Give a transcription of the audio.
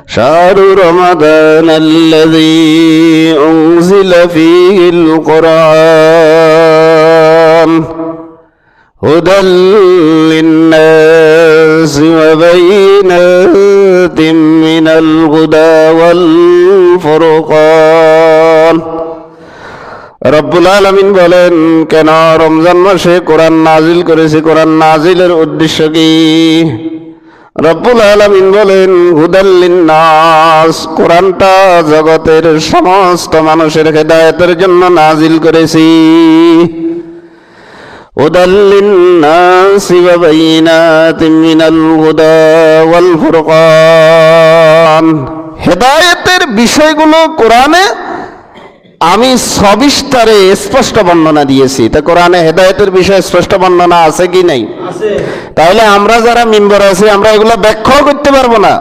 شهر رمضان الذي أنزل فيه القرآن هدى للناس وبينات من الهدى والفرقان রব্বুল আলামিন বলেন, কেন রমজান মাসে কোরআন নাজিল করেছি? কোরআন নাজিলের উদ্দেশ্য কি? রব্বুল আলামিন বলেন, হুদাল লিন্নাস, কোরআনটা জগতের সমস্ত মানুষের হেদায়েতের জন্য নাজিল করেছি। হুদাল লিন্নাসি ওয়া বাইনাতিন মিনাল হুদা ওয়াল ফুরকান, হেদায়েতের বিষয়গুলো কোরআনে আমি সবিস্তারে স্পষ্ট বর্ণনা দিয়েছি। তা কোরআনে হেদায়েতের বিষয়ে স্পষ্ট বর্ণনা আছে কি নাই? তাহলে আমরা যারা মেম্বার আছি আমরা এগুলো ব্যাখ্যাও করতে পারবো না।